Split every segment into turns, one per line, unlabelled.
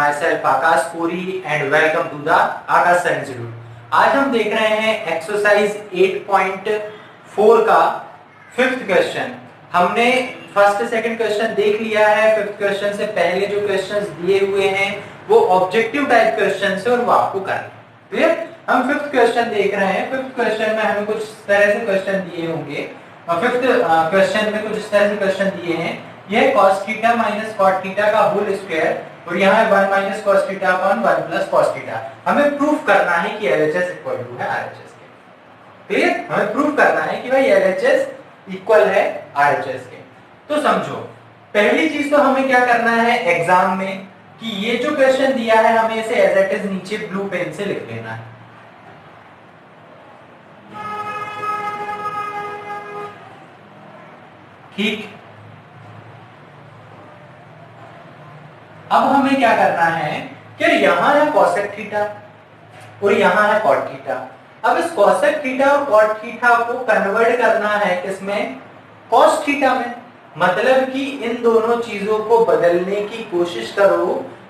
myself Akash Puri and welcome to the Akash Science Institute. आज हम देख रहे हैं एक्सरसाइज 8.4 का फिफ्थ क्वेश्चन। हमने फर्स्ट सेकंड क्वेश्चन देख लिया है। फिफ्थ क्वेश्चन से पहले जो क्वेश्चंस दिए हुए हैं वो ऑब्जेक्टिव टाइप क्वेश्चन है और वो आपको करना है। क्लियर? हम फिफ्थ क्वेश्चन देख रहे हैं। फिफ्थ क्वेश्चन में हमें कुछ तरह से क्वेश्चन दिए होंगे और फिफ्थ क्वेश्चन में कुछ इस तरह से क्वेश्चन दिए हैं। यह cos theta minus cot theta का होल स्क्वायर और यहाँ है 1 minus cos theta upon 1 plus cos theta. हमें प्रूफ करना है कि LHS इक्वल टू है RHS के। क्लियर? हमें प्रूफ करना है कि भाई LHS इक्वल है RHS के। तो समझो, पहली चीज तो हमें क्या करना है एग्जाम में कि ये जो क्वेश्चन दिया है हमें इसे एज इट इज नीचे ब्लू पेन से लिख लेना है। ठीक, अब हमें क्या करना है कि यहां है cosec थीटा और यहां है cot थीटा। अब इस cosec थीटा और cot थीटा को कन्वर्ट करना है किसमें? cos थीटा में। मतलब कि इन दोनों चीजों को बदलने की कोशिश करो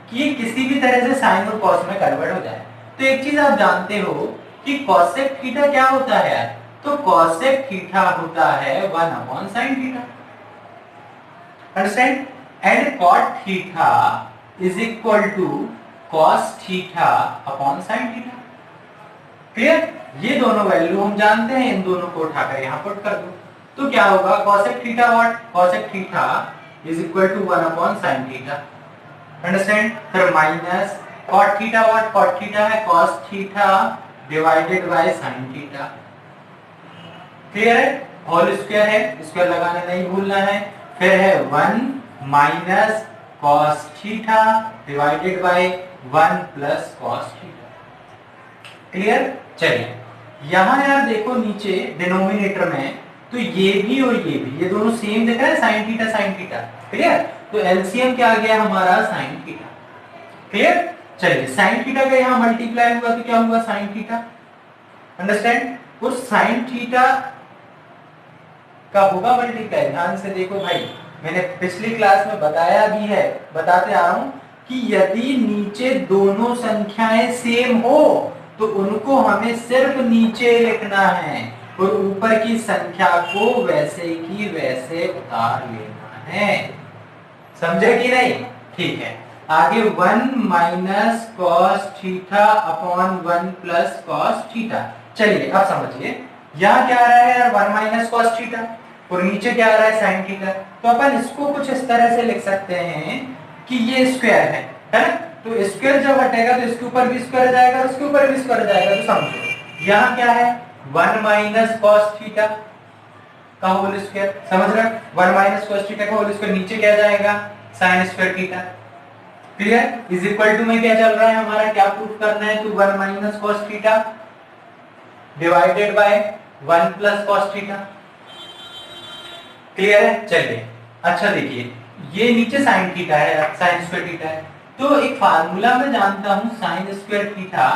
कि ये किसी भी तरह से साइन और cos में कन्वर्ट हो जाए। तो एक चीज आप जानते हो कि cosec थीटा क्या होता है? तो cosec थीटा होता है 1 upon sin theta. Understand? And cot theta is equal to cos theta upon sin theta. Clear? ये दोनों वैल्यू हम जानते हैं, इन दोनों को उठाकर यहां पुट कर दो तो क्या होगा? cosec theta what? cosec theta is equal to 1 upon sin theta. Understand? फिर minus cot theta what? cot theta है cos theta divided by sin theta. Clear है? होल स्क्वायर है, स्क्वायर लगाना नहीं भूलना है। फिर है 1 minus cos theta divided by 1 plus cos theta. Clear? चलिए यहां यार देखो नीचे डिनोमिनेटर में तो ये भी और ये दोनों सेम दिख रहा है, sin theta sin theta. Clear? तो एलसीएम क्या आ गया हमारा? sin theta. क्लियर? चलिए sin थीटा का यहां मल्टीप्लाई हुआ तो क्या हुआ? sin theta. अंडरस्टैंड? और sin थीटा का होगा मल्टीप्लाई। ध्यान से देखो भाई, मैंने पिछली क्लास में बताया भी है, बताते आ रहा हूं कि यदि नीचे दोनों संख्याएं सेम हो तो उनको हमें सिर्फ नीचे लिखना है और ऊपर की संख्या को वैसे की वैसे उतार लेना है। समझे कि नहीं? ठीक है, आगे 1 minus cos theta upon 1 plus cos theta. चलिए अब समझिए, यहां क्या आ रहा है यार? 1 माइनस cos थीटा और नीचे क्या आ रहा है? sin theta. तो अपन इसको कुछ इस तरह से लिख सकते हैं कि ये स्क्वायर है ना? तो स्क्वायर जब हटेगा तो इसके ऊपर भी स्क्वायर जाएगा और इसके ऊपर भी स्क्वायर जाएगा। तो समझो यहां क्या है? 1 माइनस cos थीटा का होल स्क्वायर। समझ रहे? 1 माइनस cos थीटा का होल स्क्वायर, नीचे क्या जाएगा? sin square theta. Clear? Is equal to में क्या चल रहा है हमारा? क्या प्रूफ करना है? तो 1 minus cos theta divided by 1 plus cos theta. Clear है? चलिए अच्छा देखिए, ये नीचे sin थीटा है, sin स्क्वायर थीटा है। तो एक फार्मूला मैं जानता हूं, sin square theta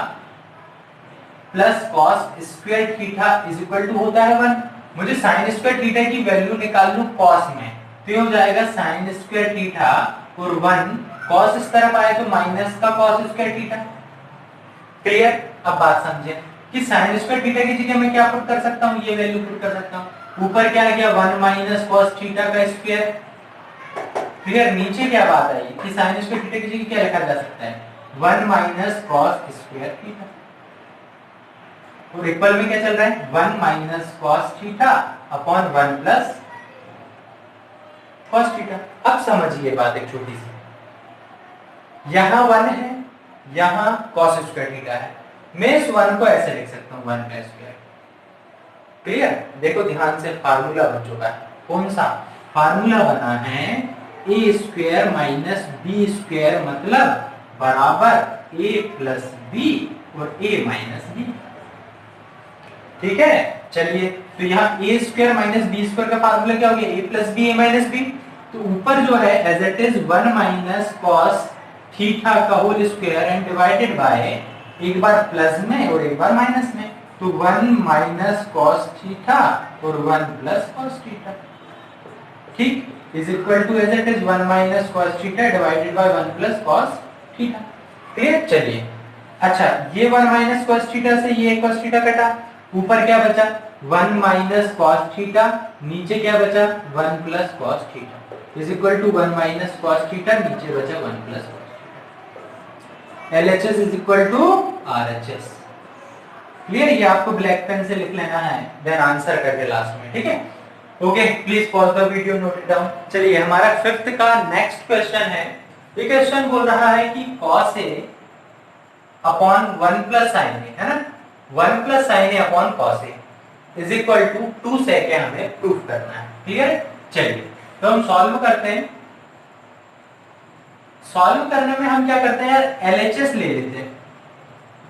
plus cos square theta is equal to होता है 1। मुझे sin स्क्वायर थीटा की वैल्यू निकाल लूं cos में, तो ये हो जाएगा sin स्क्वायर थीटा और 1 cos इस तरफ आए तो माइनस का cos स्क्वायर थीटा। क्लियर? अब बात समझे कि sin स्क्वायर थीटा की जगह मैं क्या पुट कर सकता हूं? ये वैल्यू पुट कर सकता हूं। ऊपर क्या आ गया? 1 माइनस cos थीटा का स्क्वायर। क्लियर? नीचे क्या बात आई कि sin स्क्वायर थीटा की जगह क्या लिखा जा सकता है? 1 माइनस cos स्क्वायर थीटा। और इक्वल में क्या चल रहा है? 1 minus cos theta upon 1 plus cos theta. अब समझिए बात एक छोटी सी, यहां 1 है, यहां cos स्क्वायर थीटा है। मैं इस 1 को ऐसे लिख सकता हूं 1 का स्क्वायर। क्लियर? देखो ध्यान से, फार्मूला बन चुका है। कौन सा फार्मूला बना है? ए स्क्वायर माइनस बी स्क्वायर मतलब बराबर ए प्लस बी और ए माइनस बी। ठीक है? चलिए तो यहाँ A square minus B square का फार्मूला क्या हो गया? A plus B A minus B. तो ऊपर जो है as it is 1 minus cos theta का whole square and divided by, एक बार प्लस में और एक बार माइनस में, तो 1 माइनस cos थीटा और 1 प्लस cos थीटा। ठीक, is equal to as it is 1 minus cos theta divided by 1 plus cos theta. Clear? चलिए अच्छा, ये 1 माइनस cos थीटा से ये cos थीटा कटा, ऊपर क्या बचा 1 माइनस cos थीटा, नीचे क्या बचा 1 plus cos theta is equal to 1 minus cos theta, नीचे बचा 1 plus cos theta. LHS is equal to RHS। Clear? ये आपको ब्लैक पेन से लिख लेना है, देन आंसर करके लास्ट में, ठीक है? Okay, please pause the video, note it down. चलिए हमारा फिफ्थ का नेक्स्ट क्वेश्चन है। ये क्वेश्चन बोल रहा है कि cos A upon 1 plus sin A, है ना, 1 plus sin A upon cos A is equal to 2 sec A हमें प्रूफ करना है। क्लियर? चलिए तो हम सॉल्व करते हैं। सॉल्व करने में हम क्या करते हैं यार, LHS ले लेते हैं।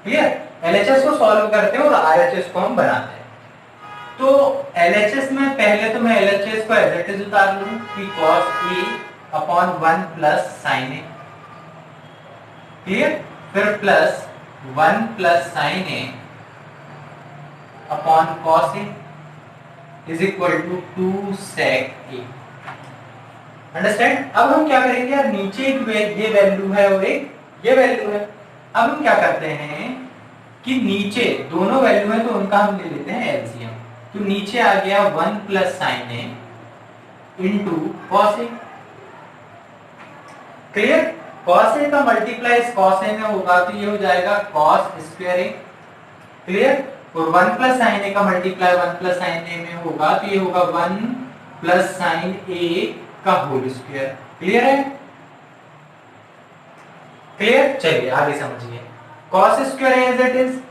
क्लियर? LHS को सॉल्व करते हैं और RHS को हम बनाते हैं। तो LHS में पहले तो मैं LHS को एज इट इज उतार लूं कि cos A upon 1 plus sin A। Clear? फिर plus 1 plus sin A upon cos A is equal to 2 sec A। Understand? अब हम क्या करेंगे यार, नीचे एक ये वैल्यू है और एक ये वैल्यू है। अब हम क्या करते हैं कि नीचे दोनों वैल्यू है तो उनका हम ले लेते हैं एलसीएम। तो नीचे आ गया 1 plus sin A into cos A। Clear? cos A का मल्टीप्लाई cos A में होगा तो ये हो जाएगा cos स्क्वायर A। क्लियर? और 1 प्लस sin A का मल्टीप्लाई 1 प्लस sin A में होगा तो ये होगा 1 प्लस sin A का होल स्क्वायर। क्लियर है? क्लियर? चलिए आगे समझिए। cos square as it is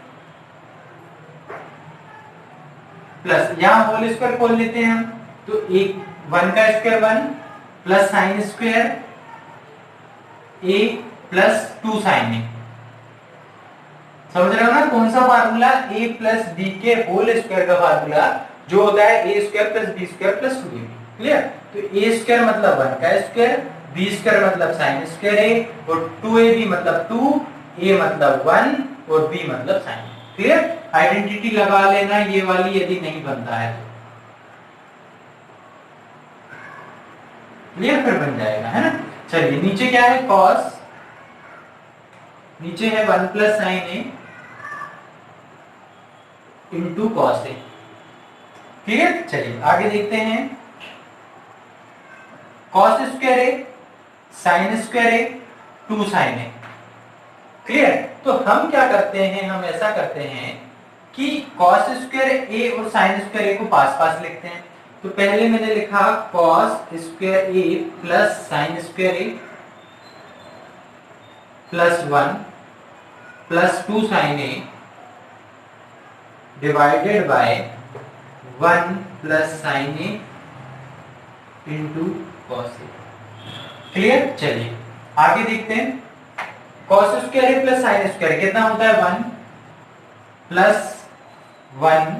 plus यहां होल स्क्वायर खोल लेते हैं हम, तो एक 1 का square 1 plus sine square A plus 2 sin A। समझ रहे हो ना कौन सा फार्मूला, A प्लस B के होल स्क्वायर का फार्मूला जो होता है A square plus B square plus 2AB। Clear? तो A स्क्वायर मतलब 1 का स्क्वायर, B स्क्वायर मतलब साइन स्क्वायर A और 2AB मतलब 2, A मतलब 1 और B मतलब साइन। क्लियर? आइडेंटिटी लगा लेना ये वाली यदि नहीं बनता है तो। क्लियर? फिर बन जाएगा, है ना। चलिए नीचे क्या है cos, नीचे है 1 plus sign A into cos A। Clear? चलिए आगे देखते हैं। cos square A sign square A 2 sin A। Clear? तो हम क्या करते हैं, हम ऐसा करते हैं कि cos स्क्वायर A और sin स्क्वायर A को पास पास लिखते हैं। तो पहले मैंने लिखा cos square A plus sin square A plus 1 plus 2 sin A divided by 1 plus sin A into cos A। Clear? चलिए आगे देखते हैं। cos square A plus sin square कितना होता है 1 plus 1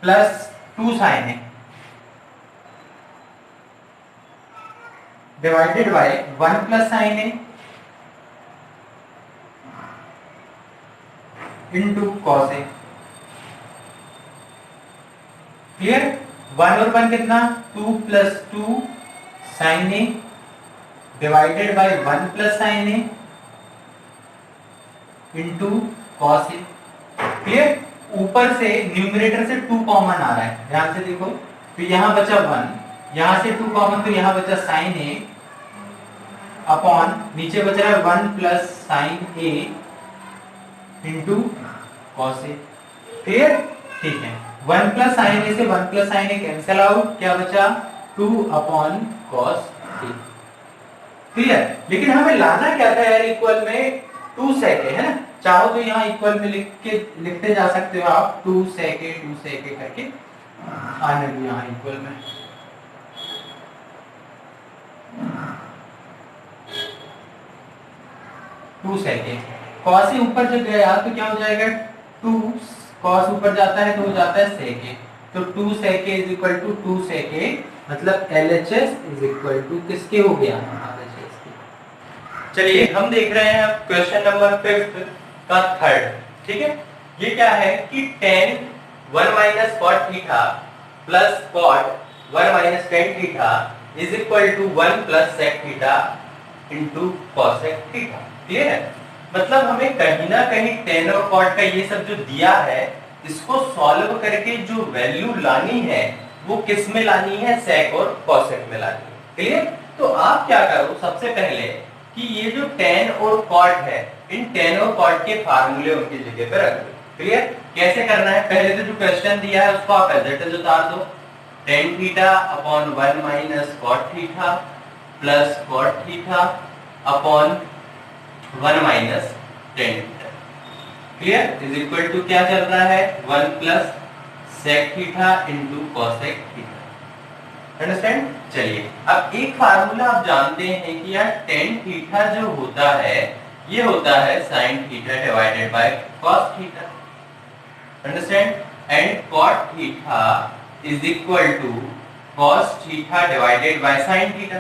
plus 2 sin A divided by 1 plus sin A into cos A। Clear? 1 और 1 कितना 2 plus 2 sin A divided by 1 plus sin A into cos A। Clear? ऊपर से numerator से 2 common आ रहा है, ध्यान से देखो। तो यहां बचा 1, यहां से 2 कॉमन तो यहां बचा sin A अपॉन नीचे बच रहा है 1 plus sin A into cos A। Clear? ठीक है, 1 प्लस sin A से 1 plus sin A cancel out, क्या बचा 2 अपॉन cos A। क्लियर? लेकिन हमें लाना क्या था यार, इक्वल में 2 sec A, है ना। चाहो तो यहाँ इक्वल में लिखते जा सकते हो आप 2 sec A करके आने दो यहाँ इक्वल में। Two sec A cos A ऊपर जब गया तो क्या हो जाएगा 2 cos ऊपर जाता है तो हो जाता है sec A। तो 2 sec A is equal to 2 sec A, मतलब LHS इज इक्वल टू किसके हो गया RHS के। चलिए हम देख रहे हैं अब क्वेश्चन नंबर 5 का थर्ड। ठीक है, ये क्या है कि tan 1 minus cot theta plus cot 1 minus tan theta is equal to 1 plus sec theta into cosec theta. Clear है? मतलब हमें कहीं ना कहीं टेन और कॉट का ये सब जो दिया है, इसको सॉल्व करके जो वैल्यू लानी है वो किस में लानी है, सेक और कॉसेक में लानी है। क्लियर? तो आप क्या करो, सबसे पहले कि ये जो टेन और कॉट है, इन टेन और कॉट के फार्मूले उनकी जगह पे रख दो। क्लियर? कैसे करना है, पहले तो जो क्वेश्चन दिया है उसको आप एज इट इज उतार दो। Tan theta upon 1 minus cot theta plus cot theta upon 1 minus tan theta. Clear? Is equal to क्या चल रहा है, 1 plus sec theta into cosec theta. Understand? चलिए, अब एक फार्मूला आप जानते हैं कि यार टेन थीटा जो होता है ये होता है sine theta divided by cos theta. Understand? And cot theta is equal to cos theta divided by sine theta.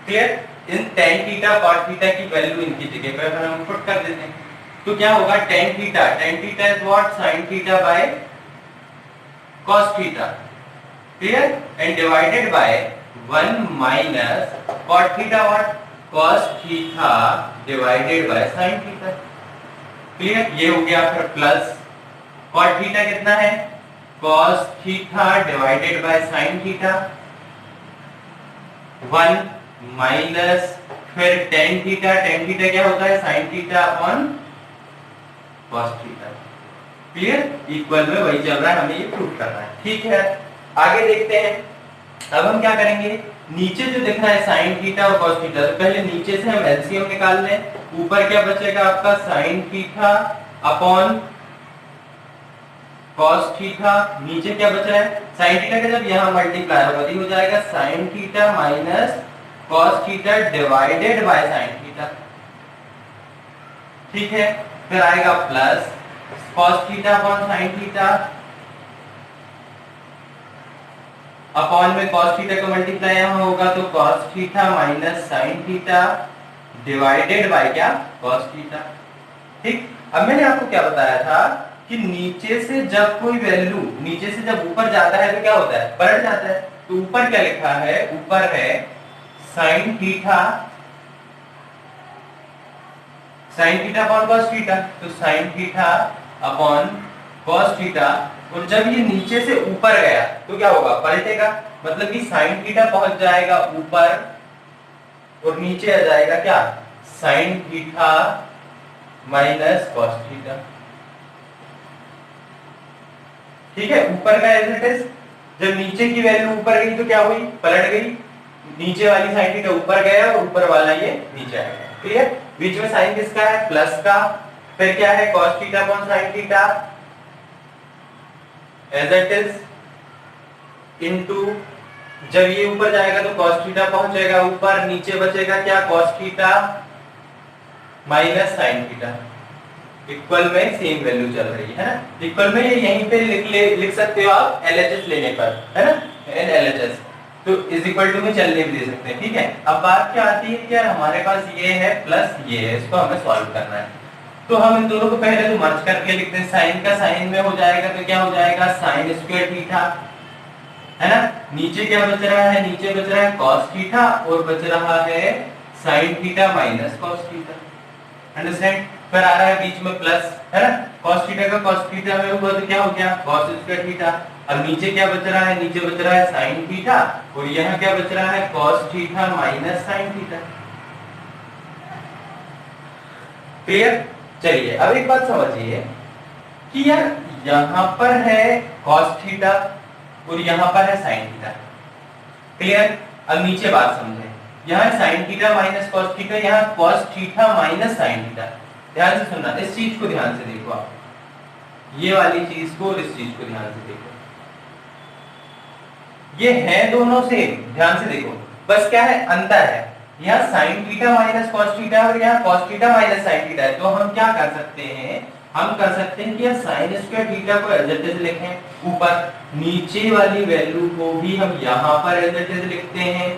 Clear? इन टेन थीटा कॉट थीटा की वैल्यू इनकी जगह पर हम पुट कर देते हैं, तो क्या होगा, tan theta is what, sine theta by cos theta. Clear? And divided by 1 minus cot theta what, cos theta divided by sine theta. Clear? ये हो गया, फिर प्लस कॉट थीटा कितना है, cos theta divided by sine theta 1 minus फिर tan theta क्या होता है, sine theta upon cos theta. Clear? Equal में वही चल रहा है, हमें ये प्रूव करना है। ठीक है, आगे देखते हैं। अब हम क्या करेंगे, नीचे जो दिख रहा है साइन थीटा और कॉस थीटा, तो पहले नीचे से हम एलसीएम निकाल लें। ऊपर क्या बचेगा आपका, sign theta upon cos theta, नीचे क्या बच रहा है, साइन थीटा का जब यहाँ मल्टीप्लाई होगा तो हो जाएगा sign theta minus cos theta divided by sine theta. ठीक है, फिर आएगा plus cos theta upon sine theta, upon में कॉस थीटा का मल्टीप्लाई यहाँ होगा तो cos theta minus sign theta divided by क्या, कॉस थीटा। ठीक, अब मैंने आपको क्या बताया था कि नीचे से जब कोई वैल्यू नीचे से जब ऊपर जाता है तो क्या होता है, पलट जाता है। तो ऊपर क्या लिखा है, ऊपर है sine theta upon cos theta, तो sine theta upon cos theta, और जब ये नीचे से ऊपर गया तो क्या होगा, पलटेगा। मतलब कि साइन थीटा पहुंच जाएगा ऊपर और नीचे आ जाएगा क्या, sign theta minus cos theta. ठीक है, ऊपर का एज इट इज, जब नीचे की वैल्यू ऊपर गई तो क्या हुई, पलट गई। नीचे वाली साइन थीटा ऊपर गया और ऊपर वाला ये नीचे आएगा। क्लियर? बीच में साइन किसका है, प्लस का, फिर क्या है cos theta upon sine theta as it is into, जब ये ऊपर जाएगा तो cos थीटा पहुंचेगा ऊपर, नीचे बचेगा क्या, cos theta minus sine theta. Equal में सेम वैल्यू चल रही है ना, इक्वल में यहीं पे लिख सकते हो आप LHS लेने पर, है ना, n LHS, तो इज इक्वल टू में चलने भी दे सकते हैं। ठीक है, अब बात क्या आती है कि यार हमारे पास ये है प्लस ये है, इसको हमें सॉल्व करना है। तो हम इन दोनों को पहले तो मर्ज करके लिखते हैं, साइन का साइन में हो जाएगा तो क्या हो जाएगा, साइन स्क्वायर थीटा, है ना। नीचे क्या बच रहा है, नीचे बच रहा है कॉस थीटा और बच रहा है sine theta minus cos theta. Understand? फिर आ रहा है बीच में प्लस, है ना, कॉस थीटा का कॉस थीटा में हुआ तो क्या हो गया, कॉस स्क्वायर थीटा। अब नीचे क्या बच रहा है, नीचे बच रहा है साइन थीटा और यहाँ क्या बच रहा है, cos theta minus sign theta. Clear? चलिए अब एक बात समझिए कि यार यहां पर है cos थीटा और यहां पर है sin थीटा। क्लियर? अब नीचे बात समझे, यहां sin theta minus cos theta, यहां cos theta minus sin theta. ध्यान से सुनना, इस चीज को ध्यान से देखो आप, ये वाली चीज को और इस चीज को ध्यान से देखो, ये है दोनों सेम, ध्यान से देखो, बस क्या है, अंतर है, यहाँ sign theta minus cos theta और यहाँ cos theta minus sine theta है। तो हम क्या कर सकते हैं, हम कर सकते हैं कि साइन स्क्वायर थीटा को एज इट इज लिखें ऊपर, नीचे वाली वैल्यू को भी हम यहाँ पर एज इट इज लिखते हैं।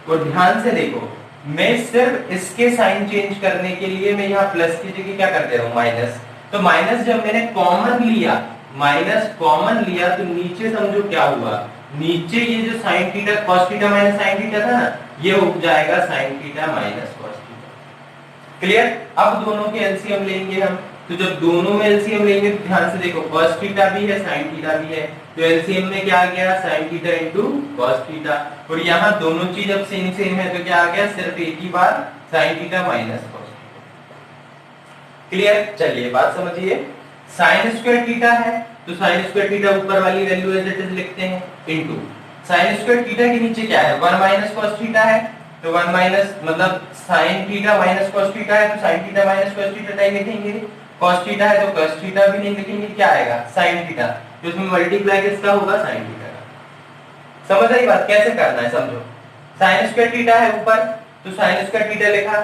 और ध्यान से देखो, मैं सिर्फ इसके साइन चेंज करने के लिए मैं यहाँ प्लस की जगह क्या कर दे रहा हूँ, माइनस। तो माइनस जब मैंने कॉमन लिया, माइनस कॉमन लिया तो नीचे समझो क्या हुआ, नीचे ये जो sine theta cos theta minus sine theta था ना, ये हो जाएगा sign theta minus cos theta. Clear? अब दोनों के एलसीएम लेंगे हम, तो जब दोनों में एलसीएम लेंगे तो ध्यान से देखो, कॉस थीटा भी है साइन थीटा भी है, तो एलसीएम में क्या आ गया, sine theta into cos theta. और यहाँ दोनों चीज अब सेम सेम है तो क्या आ गया, सिर्फ एक ही बार sine theta minus cos theta. Clear? चलिए बात समझिए, साइन स्क्वायर थीटा है तो साइन स्क्वायर थीटा ऊपर वाली वैल्यू एज इट इज लिखते हैं, इनटू साइन स्क्वायर थीटा के नीचे क्या है, 1 माइनस कॉस थीटा है, तो 1 माइनस मतलब sign theta minus cos theta है तो sine theta minus cos theta नहीं लिखेंगे, कॉस थीटा है तो कॉस थीटा भी नहीं लिखेंगे, क्या आएगा, साइन थीटा, तो इसमें मल्टीप्लाई किसका होगा, साइन थीटा का। समझ आई बात? कैसे करना है समझो, साइन स्क्वायर थीटा है ऊपर तो साइन स्क्वायर थीटा लिखा,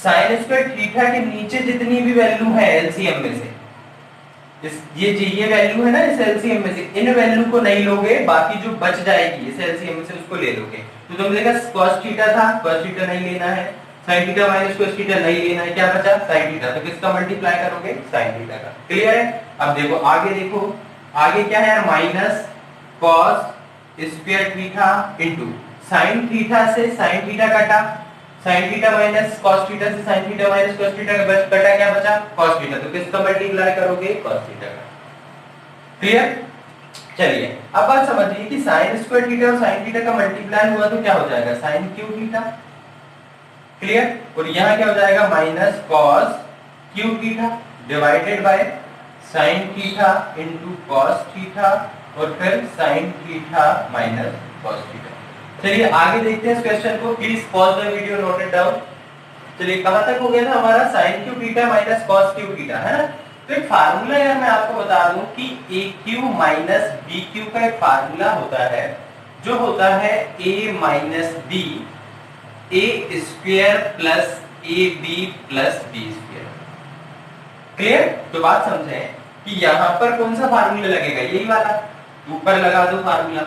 साइन स्क्वायर थीटा के नीचे जितनी भी वैल्यू है एलसीएम में से, ये वैल्यू है ना इस एलसीएम में से, इन वैल्यू को नहीं लोगे, बाकी जो बच जाएगी इस एलसीएम में से उसको ले लोगे। तो तुम देखा cos थीटा था, cos थीटा नहीं लेना है, sin theta minus cos theta नहीं लेना है, क्या बचा, sin थीटा, तो किसका मल्टीप्लाई करोगे, sin थीटा का। क्लियर है? अब देखो आगे, देखो आगे क्या है, minus cos square theta into sin theta से sin थीटा कटा, sin theta minus cos theta से sin theta minus cos theta का कटा, क्या बचा, cos थीटा, तो किसका मल्टीप्लाई करोगे, cos थीटा का। क्लियर? चलिए अब बात समझिए कि sin स्क्वायर थीटा और sin थीटा का मल्टीप्लाई हुआ तो क्या हो जाएगा, sin क्यू थीटा। क्लियर? और यहाँ क्या हो जाएगा, minus cos Q theta divided by sin theta into cos theta और फिर sin theta minus cos theta. चलिए आगे देखते हैं इस क्वेश्चन को, please pause the video, note it down. चलिए कहां तक हो गया था हमारा, sin Q theta minus cos Q theta, है ना। तो एक फार्मूला यार मैं आपको बता दूं कि AQ माइनस BQ का एक फार्मूला होता है जो होता है A minus B A square plus AB plus B square. Clear? तो बात समझें कि यहाँ पर कौन सा फार्मूला लगेगा, यही वाला, ऊपर लगा दो फार्मूला।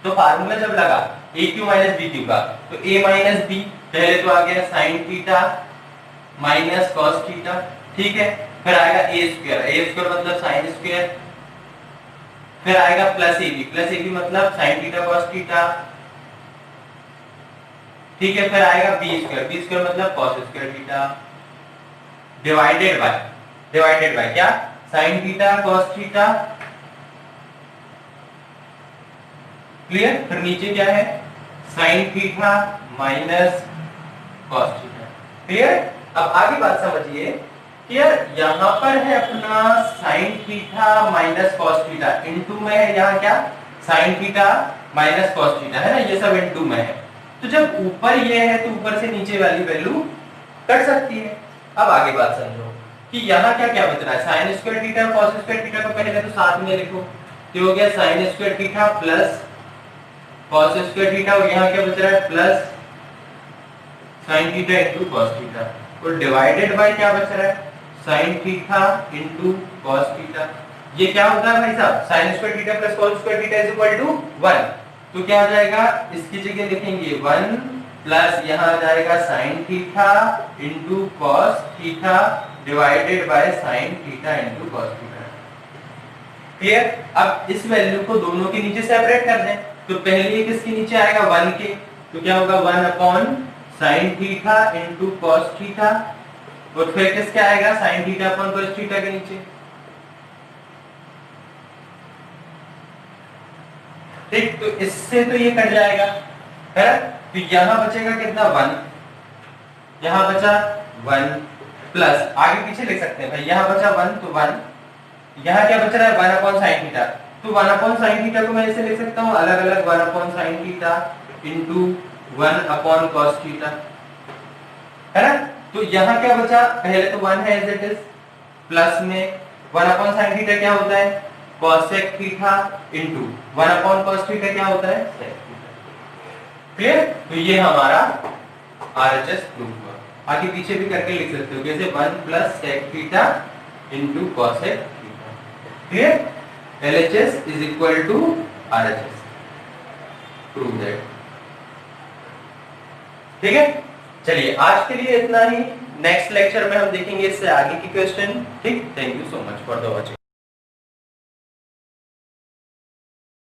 तो फार्मूला जब लगा AQ माइनस BQ का, तो A माइनस B पहले तो आ गया sin theta minus cos theta, ठीक है, फिर आएगा a स्क्वायर मतलब sin स्क्वायर, फिर आएगा प्लस AB मतलब sin थीटा cos थीटा, ठीक है, फिर आएगा b स्क्वायर मतलब cos square theta, divided by क्या, sin theta cos theta. Clear? फिर नीचे क्या है, sin theta minus cos theta. Clear? अब आगे बात समझिए कि यार यहाँ पर है अपना sin theta minus cos theta, into में है यहाँ क्या, sin theta minus cos theta, है ना, ये सब इनटू में है। तो जब ऊपर ये है तो ऊपर से नीचे वाली वैल्यू कट सकती है। अब आगे बात समझो कि यहाँ क्या क्या बच रहा है, sin square theta cos square theta को पहले तो साथ में लिखो, तो हो गया sin square theta plus cos square theta, और यहाँ क्या बच रहा है, plus sin theta into cos theta, और डिवाइडेड बाय क्या बच रहा है, sin theta into cos theta. ये क्या होता है भाई साहब, sin square theta plus cos square theta is equal to 1, तो क्या आ जाएगा, इसकी जगह लिखेंगे 1 प्लस यहाँ आ जाएगा sin theta into cos theta divided by sin theta into cos theta. Clear? अब इस वैल्यू को दोनों के नीचे सेपरेट कर दें, तो पहले ये किसके नीचे आएगा, 1 के, तो क्या होगा 1 upon sin theta into cos theta, और फिर किसके आएगा, sin theta upon cos theta के नीचे। ठीक, तो इससे तो ये कट जाएगा, है, तो यहां बचेगा कितना, 1, यहां बचा 1 प्लस, आगे पीछे लिख सकते हैं भाई, यहां बचा 1 तो 1, यहां क्या बच रहा है 1 अपॉन sin थीटा, तो 1 अपॉन sin थीटा को मैं ऐसे लिख सकता हूं अलग अलग, 1 upon sin theta into 1 upon cos theta, है ना। तो यहाँ क्या बचा, पहले तो 1 है एज इट इज, प्लस में 1 अपॉन sin थीटा क्या होता है, cosec theta into 1 upon cos theta क्या होता है, sec थीटा। क्लियर? तो ये हमारा RHS प्रूफ हुआ। आगे पीछे भी करके लिख सकते हो, जैसे 1 plus sec theta into cosec theta. Clear? LHS is equal to RHS, prove that. ठीक है, चलिए आज के लिए इतना ही, नेक्स्ट लेक्चर में हम देखेंगे इससे आगे की क्वेश्चन। ठीक, thank you so much for the watching.